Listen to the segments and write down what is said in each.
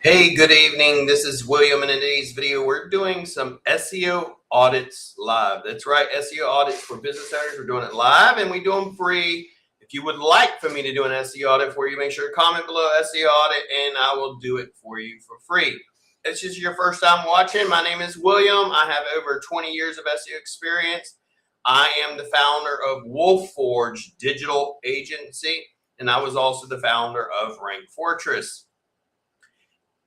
Hey, good evening. This is William, and in today's video, we're doing some SEO audits live. That's right, SEO audits for business owners. We're doing it live, and we do them free. If you would like for me to do an SEO audit for you, make sure to comment below SEO audit, and I will do it for you for free. If this is your first time watching, my name is William. I have over 20 years of SEO experience. I am the founder of Wolf Forge Digital Agency, and I was also the founder of Rank Fortress.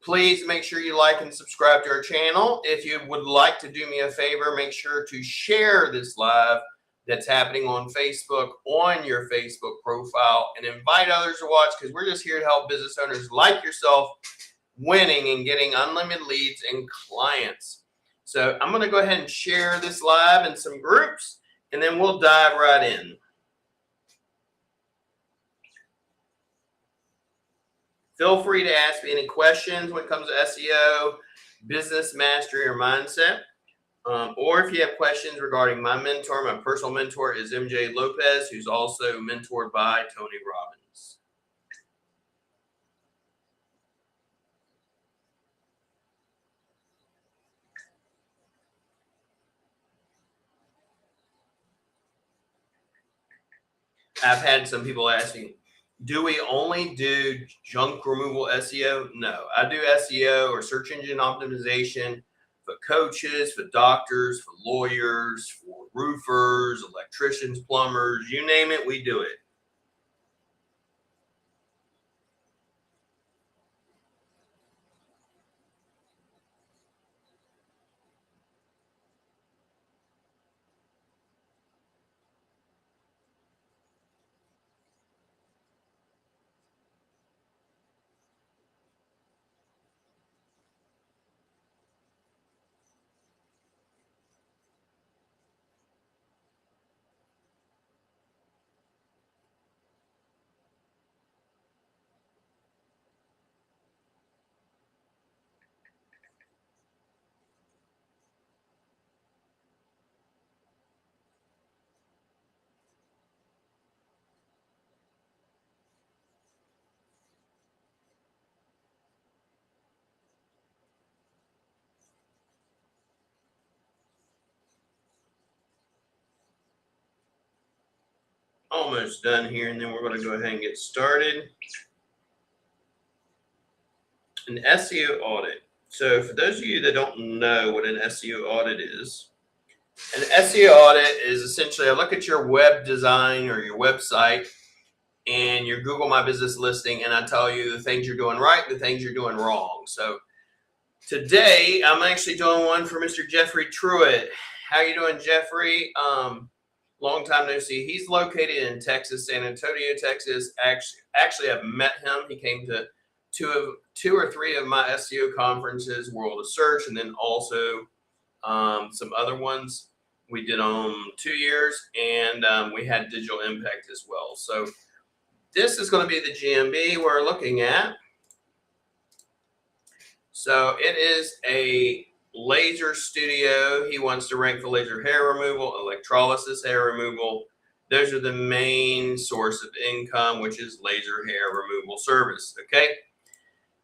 Please make sure you like and subscribe to our channel. If you would like to do me a favor, make sure to share this live that's happening on Facebook on your Facebook profile and invite others to watch, because we're just here to help business owners like yourself winning and getting unlimited leads and clients. So I'm going to go ahead and share this live in some groups, and then we'll dive right in. Feel free to ask me any questions when it comes to SEO, business mastery, or mindset. Or if you have questions regarding my mentor, my personal mentor is MJ Lopez, who's also mentored by Tony Robbins. I've had some people asking, do we only do junk removal SEO? No, I do SEO or search engine optimization for coaches, for doctors, for lawyers, for roofers, electricians, plumbers, you name it, we do it. Almost done here, and then we're going to go ahead and get started. An SEO audit. So for those of you that don't know what an SEO audit is, an SEO audit is essentially I look at your web design or your website and your Google My Business listing, and I tell you the things you're doing right, the things you're doing wrong. So today I'm actually doing one for Mr. Jeffrey Truitt. How you doing, Jeffrey? Long time no see. He's located in Texas, San Antonio, Texas. Actually, I've met him. He came to two or three of my SEO conferences, World of Search, and then also some other ones. We did 2 years, and we had Digital Impact as well. So this is going to be the GMB we're looking at. So it is a laser studio. He wants to rank for laser hair removal, electrolysis hair removal. Those are the main source of income, which is laser hair removal service. Okay.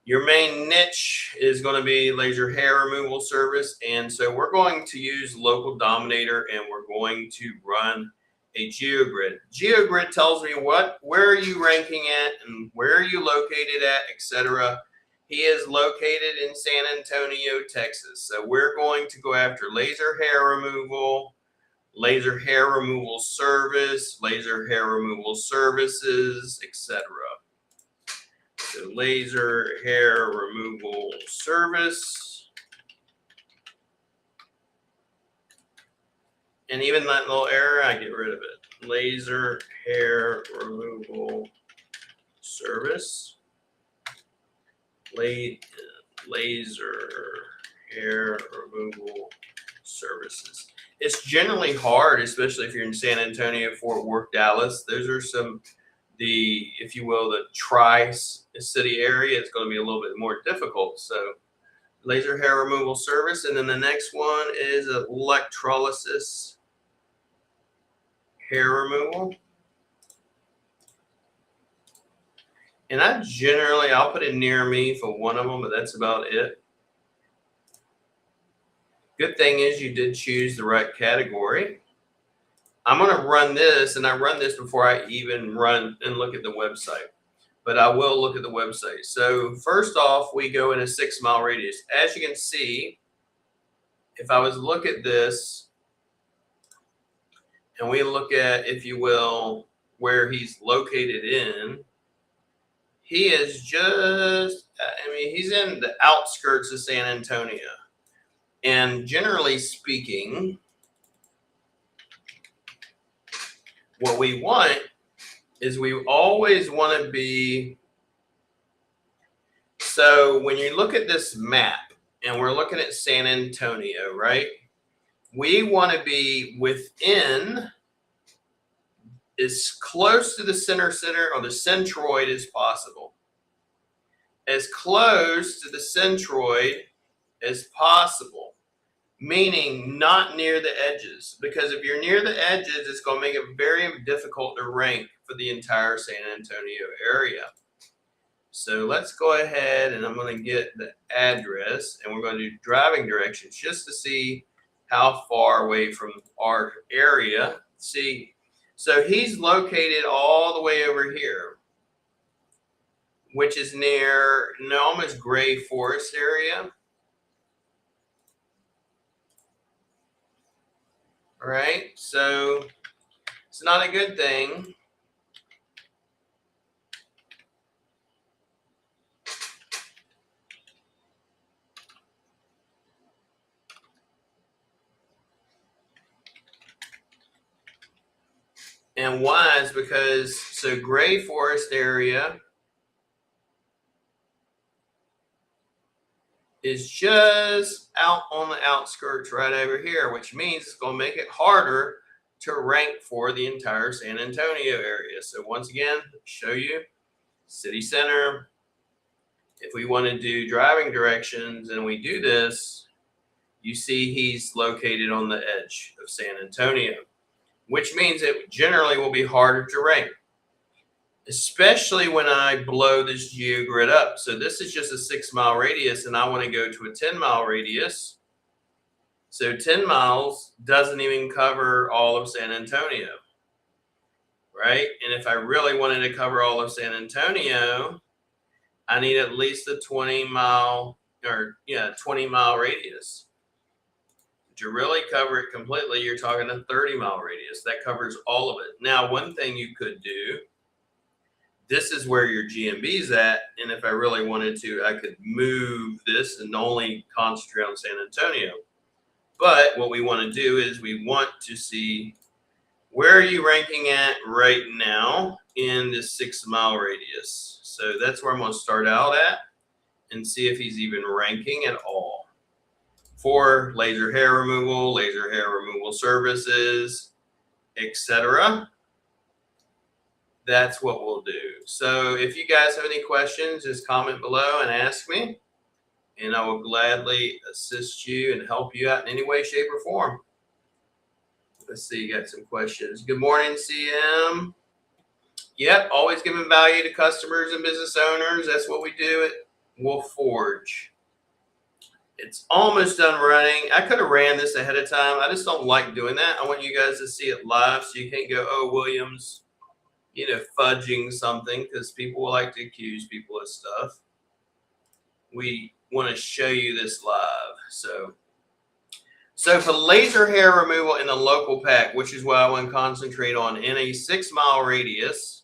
Your main niche is going to be laser hair removal service. And so we're going to use Local Dominator, and we're going to run a GeoGrid. GeoGrid tells me where are you ranking at and where are you located at, etc. He is located in San Antonio, Texas. So we're going to go after laser hair removal, laser hair removal service, laser hair removal services, etc. So laser hair removal service. And even that little error, I get rid of it. Laser hair removal service. Laser hair removal services. It's generally hard, especially if you're in San Antonio, Fort Worth, Dallas. Those are some, if you will, the tri-city area. It's going to be a little bit more difficult. So laser hair removal service. And then the next one is electrolysis hair removal. And I'll put it near me for one of them, but that's about it. Good thing is you did choose the right category. I'm going to run this, and I run this before I even run and look at the website, but I will look at the website. So first off, we go in a 6 mile radius. As you can see, if I was to look at this and we look at, if you will, where he's located in, he is just, he's in the outskirts of San Antonio. And generally speaking, what we want is we always want to be, so when you look at this map and we're looking at San Antonio, right? We want to be within as close to the center or the centroid as possible. As close to the centroid as possible, meaning not near the edges, because if you're near the edges, it's going to make it very difficult to rank for the entire San Antonio area. So let's go ahead and I'm going to get the address and we're going to do driving directions just to see how far away from our area. See, so he's located all the way over here, which is near almost Gray Forest area. All right, so it's not a good thing. And why is because, so Gray Forest area is just out on the outskirts right over here, which means it's going to make it harder to rank for the entire San Antonio area. So once again, show you city center. If we want to do driving directions and we do this, you see he's located on the edge of San Antonio, which means it generally will be harder to rank, especially when I blow this geogrid up. So this is just a 6 mile radius and I want to go to a 10 mile radius. So 10 miles doesn't even cover all of San Antonio, right? And if I really wanted to cover all of San Antonio, I need at least a 20 mile radius. To really cover it completely, you're talking a 30 mile radius. That covers all of it. Now, one thing you could do, this is where your GMB is at. And if I really wanted to, I could move this and only concentrate on San Antonio. But what we want to do is we want to see where are you ranking at right now in this 6 mile radius. So that's where I'm going to start out at and see if he's even ranking at all for laser hair removal services, etc. That's what we'll do. So if you guys have any questions, just comment below and ask me, and I will gladly assist you and help you out in any way, shape, or form. Let's see, you got some questions. Good morning, CM. Yep, always giving value to customers and business owners. That's what we do at Wolf Forge. It's almost done running. I could have ran this ahead of time. I just don't like doing that. I want you guys to see it live so you can't go, oh, Williams, fudging something, because people will like to accuse people of stuff. We want to show you this live. So for laser hair removal in the local pack, which is what I want to concentrate on in a 6 mile radius,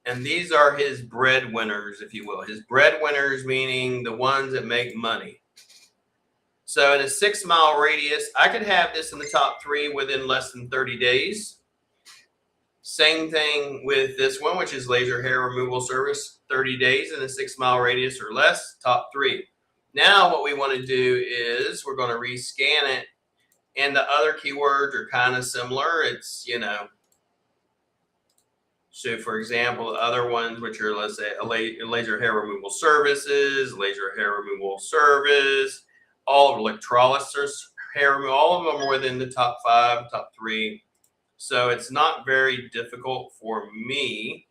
and these are his breadwinners, if you will. His breadwinners, meaning the ones that make money. So in a 6 mile radius, I could have this in the top 3 within less than 30 days. Same thing with this one, which is laser hair removal service, 30 days in a 6 mile radius or less, top 3. Now what we want to do is we're going to rescan it. And the other keywords are kind of similar. It's, so for example, the other ones, which are, let's say, laser hair removal services, laser hair removal service, all of electrolysis hair removal, all of them are within the top 5, top 3. So it's not very difficult for me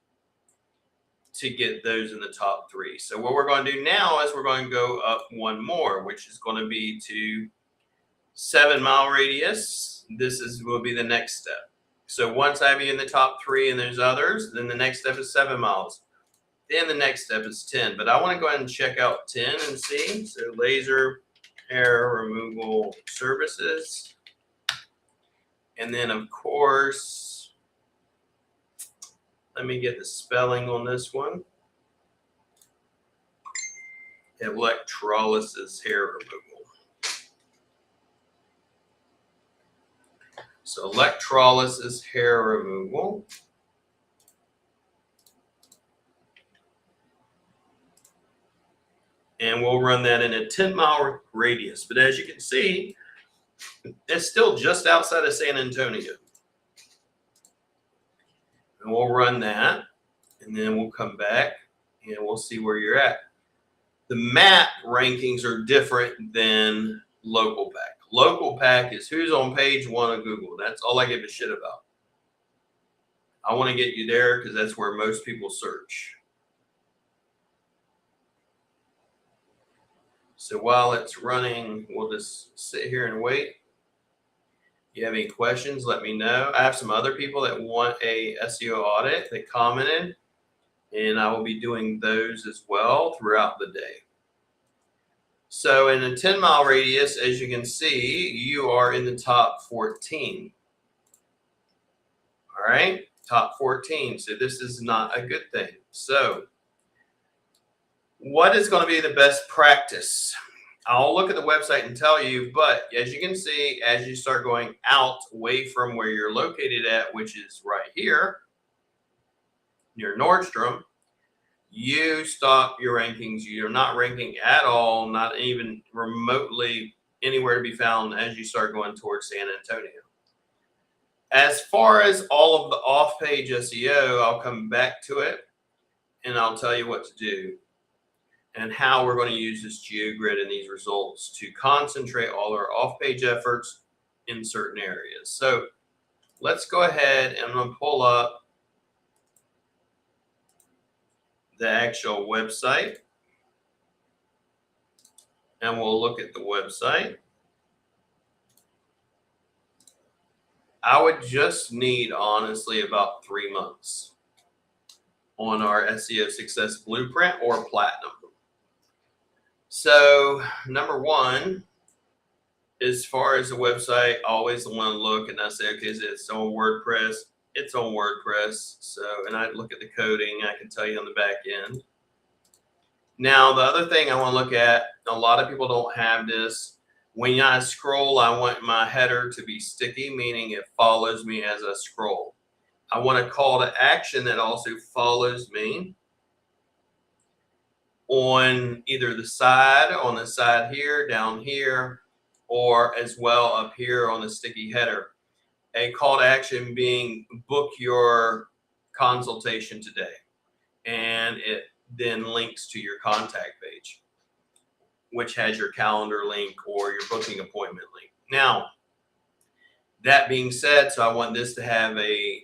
to get those in the top 3. So what we're going to do now is we're going to go up one more, which is going to be to 7-mile radius. This will be the next step. So once I have you in the top 3 and there's others, then the next step is 7 miles. Then the next step is 10. But I want to go ahead and check out 10 and see. So laser hair removal services. And then of course, let me get the spelling on this one. Electrolysis hair removal. So electrolysis hair removal. And we'll run that in a 10-mile radius. But as you can see, it's still just outside of San Antonio. And we'll run that, and then we'll come back, and we'll see where you're at. The map rankings are different than local pack. Local pack is who's on page 1 of Google. That's all I give a shit about. I want to get you there because that's where most people search. So while it's running, we'll just sit here and wait. If you have any questions, let me know. I have some other people that want a SEO audit that commented, and I will be doing those as well throughout the day. So in a 10-mile radius, as you can see, you are in the top 14. All right, top 14. So this is not a good thing. So what is going to be the best practice? I'll look at the website and tell you, but as you can see, as you start going out away from where you're located at, which is right here near Nordstrom, you stop your rankings. You're not ranking at all, not even remotely anywhere to be found as you start going towards San Antonio. As far as all of the off-page SEO, I'll come back to it and I'll tell you what to do and how we're going to use this GeoGrid and these results to concentrate all our off-page efforts in certain areas. So let's go ahead and I'm going to pull up the actual website and we'll look at the website. I would just need, honestly, about 3 months on our SEO Success Blueprint or Platinum. So number one, as far as the website, I always want to look and I say, okay, is it on WordPress? It's on WordPress. So, and I look at the coding, I can tell you on the back end. Now, the other thing I want to look at, a lot of people don't have this. When I scroll, I want my header to be sticky, meaning it follows me as I scroll. I want a call to action that also follows me on either the side here, down here, or as well up here on the sticky header. A call to action being book your consultation today. And it then links to your contact page, which has your calendar link or your booking appointment link. Now, that being said, so I want this to have a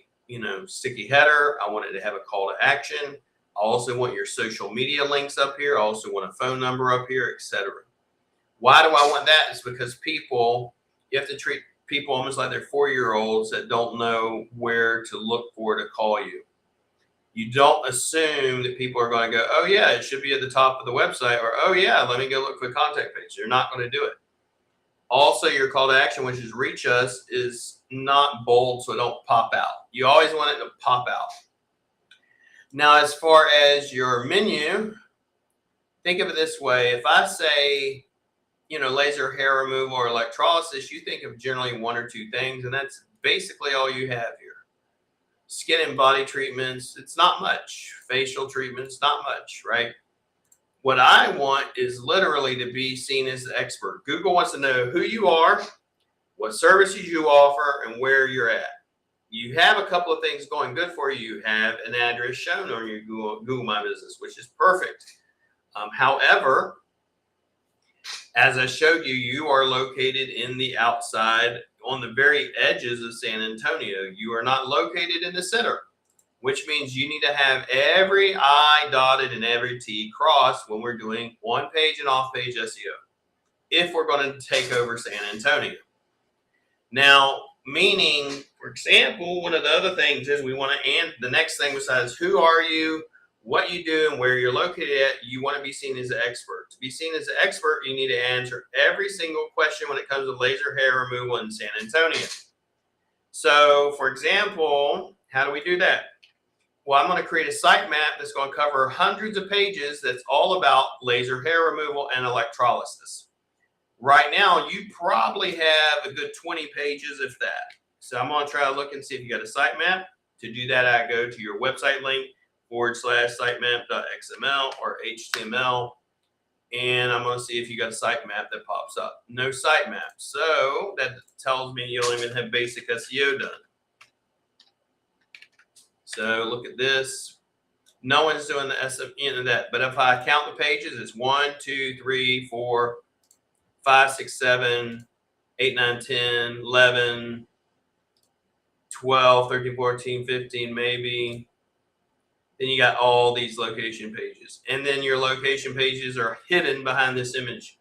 sticky header. I want it to have a call to action. I also want your social media links up here. I also want a phone number up here, etc. Why do I want that? It's because you have to treat people almost like they're 4-year-olds that don't know where to look for to call you. You don't assume that people are going to go, oh yeah, it should be at the top of the website, or oh yeah, let me go look for the contact page. They're not going to do it. Also, your call to action, which is reach us, is not bold, so it don't pop out. You always want it to pop out. Now, as far as your menu, think of it this way. If I say, laser hair removal or electrolysis, you think of generally 1 or 2 things, and that's basically all you have here. Skin and body treatments, it's not much. Facial treatments, not much, right? What I want is literally to be seen as the expert. Google wants to know who you are, what services you offer, and where you're at. You have a couple of things going good for you. You have an address shown on your Google My Business, which is perfect. However, as I showed you, you are located in the outside on the very edges of San Antonio. You are not located in the center, which means you need to have every I dotted and every T crossed when we're doing on-page and off-page SEO, if we're going to take over San Antonio. Now, meaning, for example, one of the other things is we want to, and the next thing besides who are you, what you do, and where you're located at, you want to be seen as an expert. To be seen as an expert, you need to answer every single question when it comes to laser hair removal in San Antonio. So, for example, how do we do that? Well, I'm going to create a site map that's going to cover hundreds of pages that's all about laser hair removal and electrolysis. Right now, you probably have a good 20 pages, if that. So I'm going to try to look and see if you got a sitemap. To do that, I go to your website link /sitemap.xml or HTML. And I'm going to see if you got a sitemap that pops up. No sitemap. So that tells me you don't even have basic SEO done. So look at this. No one's doing the SEO of that. But if I count the pages, it's 1, 2, 3, 4, 5, 6, 7, 8, 9, 10, 11, 12, 13, 14, 15, maybe. Then you got all these location pages. And then your location pages are hidden behind this image.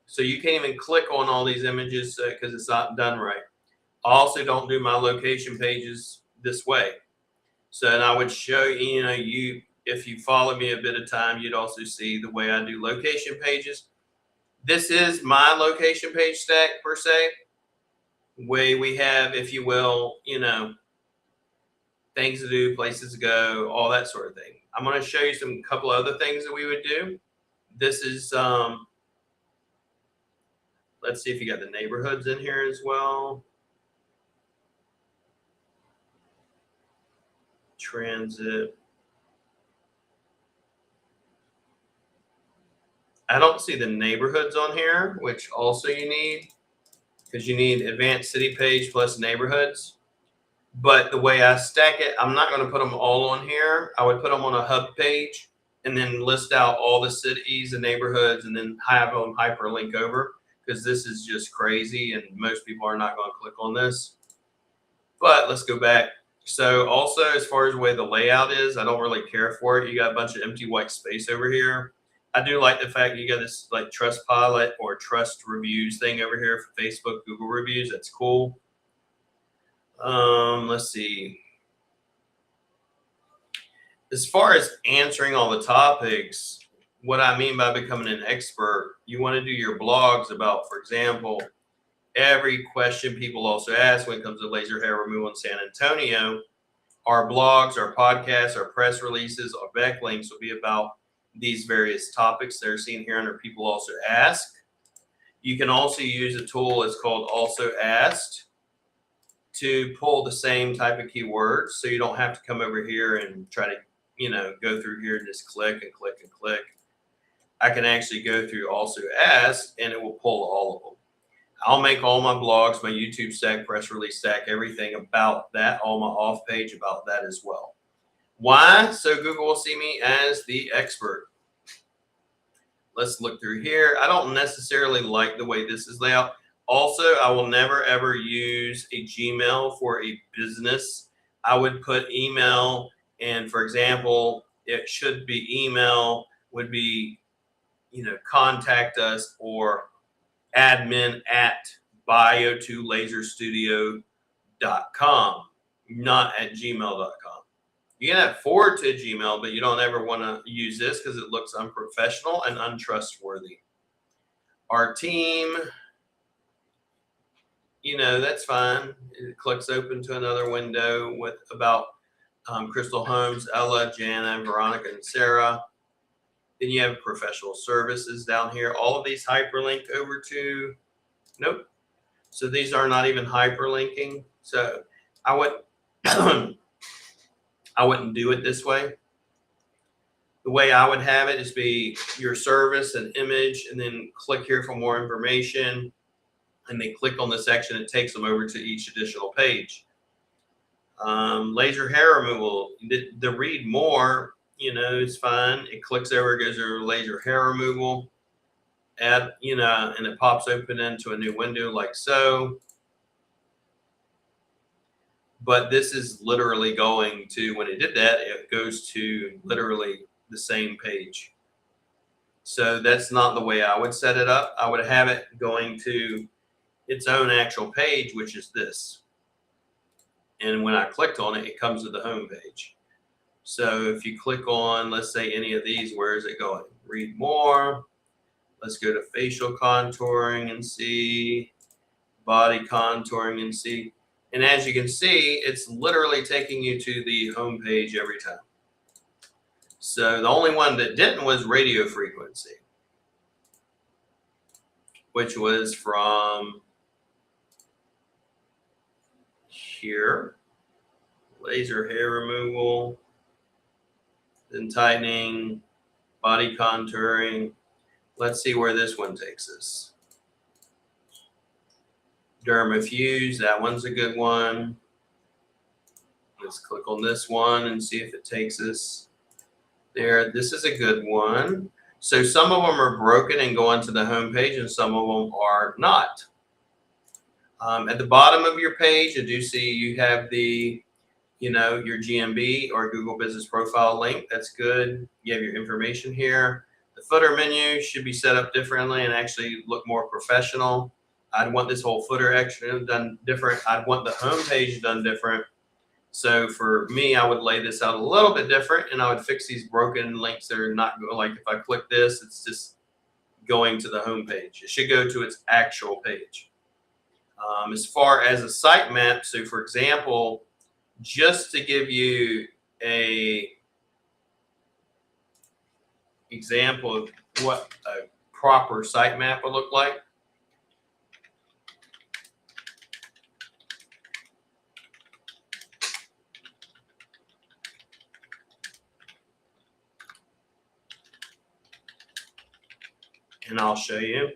So you can't even click on all these images because it's not done right. I also don't do my location pages this way. So, and I would show you, if you follow me a bit of time, you'd also see the way I do location pages. This is my location page stack per se. Way we have, if you will, things to do, places to go, all that sort of thing. I'm going to show you some couple other things that we would do. This is, let's see if you got the neighborhoods in here as well. Transit. I don't see the neighborhoods on here, which also you need, because you need advanced city page plus neighborhoods. But the way I stack it, I'm not going to put them all on here. I would put them on a hub page and then list out all the cities and neighborhoods and then have them hyperlink over, because this is just crazy and most people are not going to click on this. But let's go back. So also, as far as the way the layout is, I don't really care for it. You got a bunch of empty white space over here. I do like the fact you got this like Trustpilot or trust reviews thing over here for Facebook, Google reviews. That's cool. Let's see. As far as answering all the topics, what I mean by becoming an expert, you want to do your blogs about, for example, every question people also ask when it comes to laser hair removal in San Antonio. Our blogs, our podcasts, our press releases, our backlinks will be about these various topics they're seen here under people also ask. You can also use a tool that's called also asked to pull the same type of keywords, so you don't have to come over here and try to go through here and just click and click and click. I can actually go through also asked and it will pull all of them. I'll make all my blogs, my YouTube stack, press release stack, everything about that, all my off page about that as well. Why? So Google will see me as the expert. Let's look through here. I don't necessarily like the way this is laid out. Also, I will never ever use a Gmail for a business. I would put email, and for example, it should be email would be, contact us or admin@bio2laserstudio.com, not at gmail.com. You can have forward to Gmail, but you don't ever want to use this because it looks unprofessional and untrustworthy. Our team, that's fine. It clicks open to another window with about Crystal Holmes, Ella, Jana, Veronica, and Sarah. Then you have professional services down here. All of these hyperlink over to, nope. So these are not even hyperlinking. So I would, I wouldn't do it this way. The way I would have it is be your service and image, and then click here for more information. And they click on the section, it takes them over to each additional page. Laser hair removal, the read more, it's fine. It clicks over, goes over laser hair removal, and it pops open into a new window like so. but this is literally going to, when it did that, it goes to literally the same page. So that's not the way I would set it up. I would have it going to its own actual page, which is this. And when I clicked on it, it comes to the home page. So if you click on, let's say, any of these, where is it going? Read more. Let's go to facial contouring and see, body contouring and see. And as you can see, it's literally taking you to the home page every time. So the only one that didn't was radio frequency, which was from here. Laser hair removal, then tightening, body contouring. Let's see where this one takes us. Dermafuse, that one's a good one. Let's click on this one and see if it takes us there. This is a good one. So some of them are broken and go onto the home page, and some of them are not. At the bottom of your page, I do see you have the, your GMB or Google Business Profile link. That's good. You have your information here. The footer menu should be set up differently and actually look more professional. I'd want this whole footer actually done different. I'd want the home page done different. So for me, I would lay this out a little bit different, and I would fix these broken links that are not going, like if I click this, it's just going to the home page. It should go to its actual page. As far as a sitemap, so for example, just to give you a example of what a proper sitemap would look like. And I'll show you.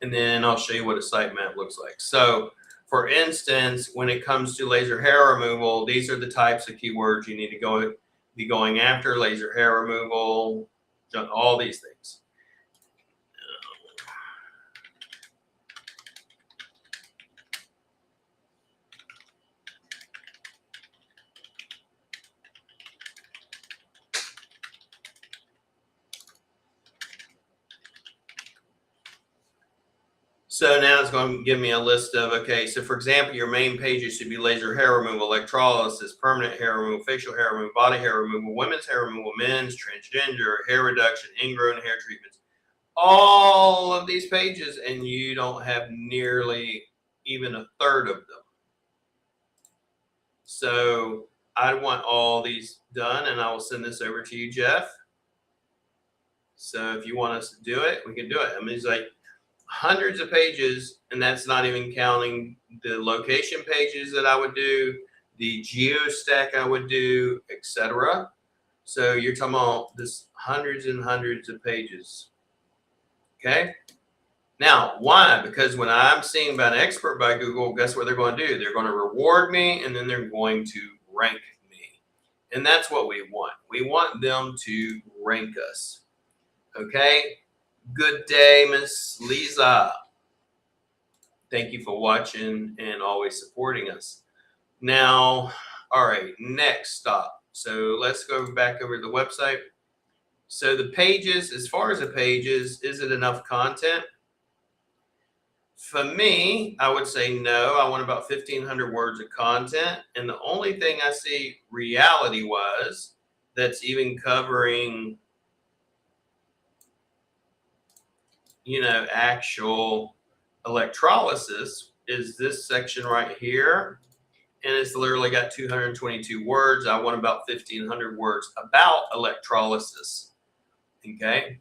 And then I'll show you what a sitemap looks like. So for instance, when it comes to laser hair removal, these are the types of keywords you need to be going after: laser hair removal, all these things. So now it's going to give me a list of, okay, so for example, your main pages should be laser hair removal, electrolysis, permanent hair removal, facial hair removal, body hair removal, women's hair removal, men's, transgender, hair reduction, ingrown hair treatments. All of these pages, and you don't have nearly even a third of them. So I want all these done, and I will send this over to you, Jeff. So if you want us to do it, we can do it. I mean, it's like hundreds of pages, and that's not even counting the location pages that I would do, the geo stack I would do, etc. So you're talking about this hundreds and hundreds of pages. Okay. Now, why? Because when I'm seen by an expert by Google, guess what they're going to do? They're going to reward me, and then they're going to rank me. And that's what we want. We want them to rank us. Okay. Good day, Miss Lisa. Thank you for watching and always supporting us. Now, all right, next stop. So let's go back over to the website. So the pages, as far as the pages, is it enough content? For me, I would say no. I want about 1,500 words of content. And the only thing I see reality-wise that's even covering, actual electrolysis is this section right here. And it's literally got 222 words. I want about 1,500 words about electrolysis. Okay.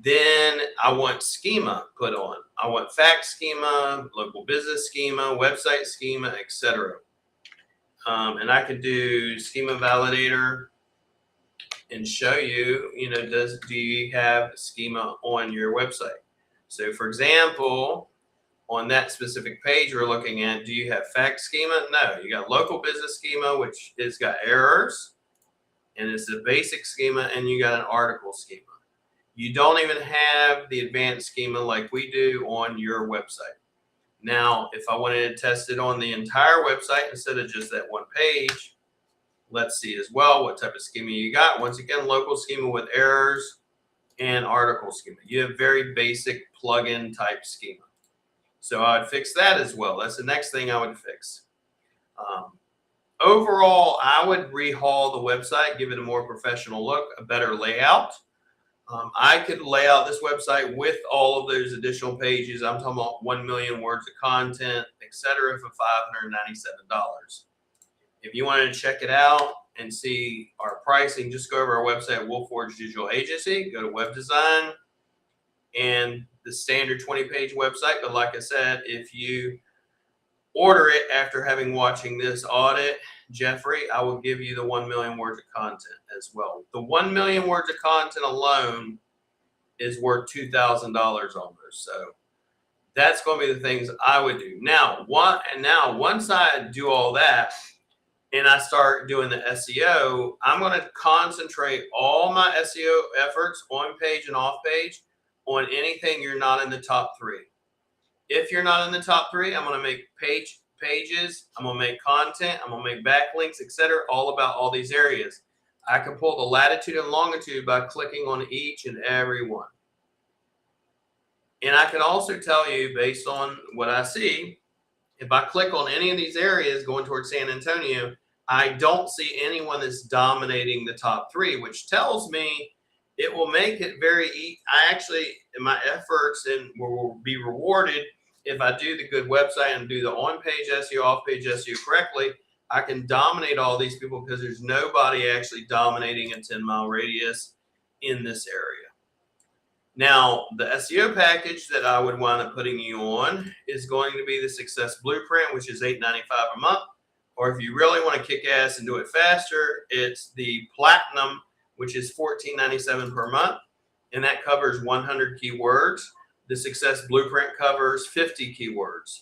Then I want schema put on. I want fact schema, local business schema, website schema, etc. And I could do schema validator and show you, do you have schema on your website? So for example, on that specific page we're looking at, do you have fact schema? No, you got local business schema, which has got errors, and it's a basic schema, and you got an article schema. You don't even have the advanced schema like we do on your website. Now, if I wanted to test it on the entire website instead of just that one page, let's see as well what type of schema you got. Once again, local schema with errors and article schema. You have very basic plugin type schema. So I would fix that as well. That's the next thing I would fix. Overall, I would rehaul the website, give it a more professional look, a better layout. I could lay out this website with all of those additional pages. I'm talking about 1 million words of content, etc., for $597. If you wanted to check it out and see our pricing, just go over our website, Wolf Forge Digital Agency, go to web design and the standard 20-page website. But like I said, if you order it after having watching this audit, Jeffrey, I will give you the 1 million words of content as well. The 1 million words of content alone is worth $2,000 almost. So that's going to be the things I would do. Now, once I do all that and I start doing the SEO, I'm going to concentrate all my SEO efforts on page and off page on anything you're not in the top 3. If you're not in the top 3, I'm going to make pages, I'm going to make content, I'm going to make backlinks, etc., all about all these areas. I can pull the latitude and longitude by clicking on each and every one. And I can also tell you, based on what I see, if I click on any of these areas going towards San Antonio, I don't see anyone that's dominating the top 3, which tells me it will make it I actually, in my efforts, and will be rewarded if I do the good website and do the on-page SEO, off-page SEO correctly. I can dominate all these people because there's nobody actually dominating a 10-mile radius in this area. Now, the SEO package that I would wind up putting you on is going to be the Success Blueprint, which is $8.95 a month. Or if you really want to kick ass and do it faster, it's the Platinum, which is $14.97 per month, and that covers 100 keywords. The Success Blueprint covers 50 keywords,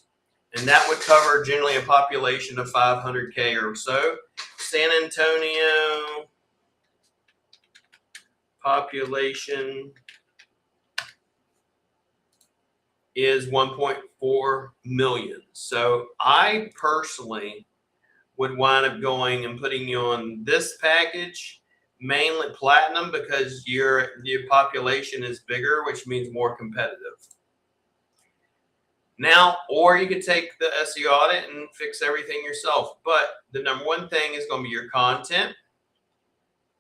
and that would cover generally a population of 500K or so. San Antonio population is 1.4 million. So I personally would wind up going and putting you on this package, mainly Platinum, because your population is bigger, which means more competitive. Now, or you could take the SEO audit and fix everything yourself. But the number one thing is going to be your content.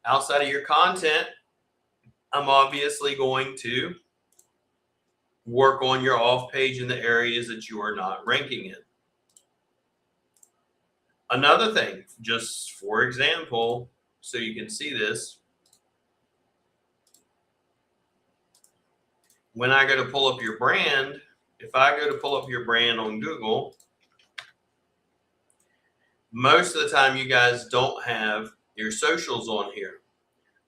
Outside of your content, I'm obviously going to work on your off page in the areas that you are not ranking in. Another thing, just for example, so you can see this, when I go to pull up your brand, if I go to pull up your brand on Google, most of the time you guys don't have your socials on here.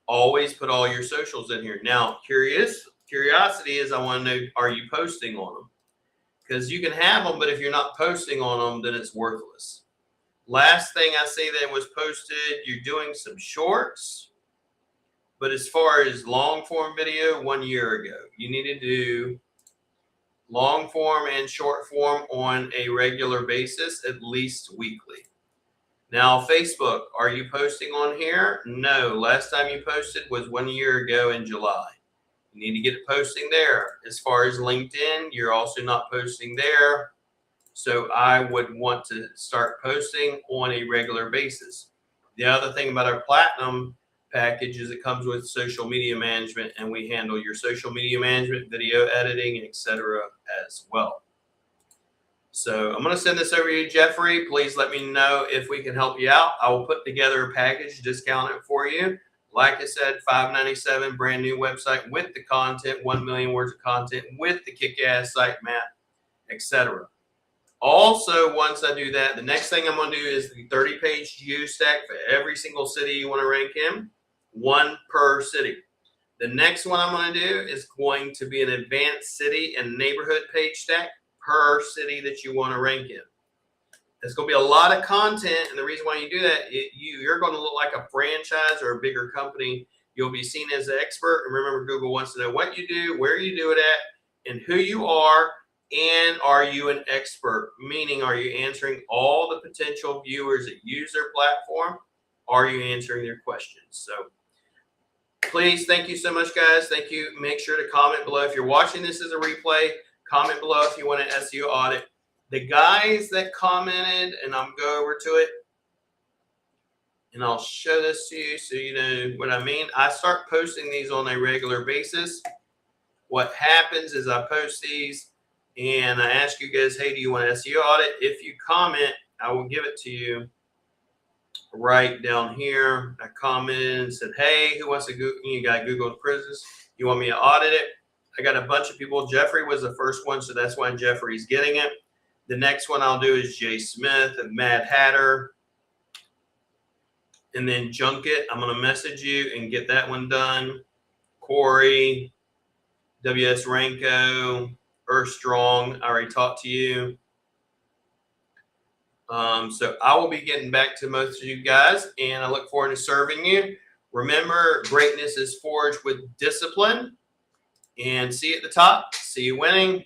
Always put all your socials in here. Now, curiosity is, I want to know, are you posting on them? Because you can have them, but if you're not posting on them, then it's worthless. Last thing I see that was posted, you're doing some shorts. But as far as long form video, 1 year ago, you need to do long form and short form on a regular basis, at least weekly. Now, Facebook, are you posting on here? No. Last time you posted was 1 year ago in July. You need to get posting there. As far as LinkedIn, you're also not posting there. So I would want to start posting on a regular basis. The other thing about our Platinum package is it comes with social media management, and we handle your social media management, video editing, etc. as well. So I'm going to send this over to you, Jeffrey. Please let me know if we can help you out. I will put together a package, discount it for you. Like I said, $597, brand new website with the content, 1 million words of content, with the kick-ass site map, etc. Also, once I do that, the next thing I'm going to do is the 30-page geo-stack for every single city you want to rank in, one per city. The next one I'm going to do is going to be an advanced city and neighborhood page stack per city that you want to rank in. There's going to be a lot of content, and the reason why you do that, you're going to look like a franchise or a bigger company You'll be seen as an expert. And remember, Google wants to know what you do, where you do it at, and who you are. And are you an expert? Meaning, are you answering all the potential viewers that use their platform? Are you answering their questions? So please, thank you so much, guys. Thank you. Make sure to comment below. If you're watching this as a replay, comment below if you want an SEO audit. The guys that commented, and I'll go over to it, and I'll show this to you so you know what I mean. I start posting these on a regular basis. What happens is I post these, and I ask you guys, hey, do you want an SEO audit? If you comment, I will give it to you right down here. I commented and said, hey, who wants to Google? You got Google quizzes. You want me to audit it? I got a bunch of people. Jeffrey was the first one, so that's why Jeffrey's getting it. The next one I'll do is Jay Smith and Mad Hatter. And then Junket, I'm going to message you and get that one done. Corey, WS Ranko, Earth Strong, I already talked to you. So I will be getting back to most of you guys, and I look forward to serving you. Remember, greatness is forged with discipline. And see you at the top. See you winning.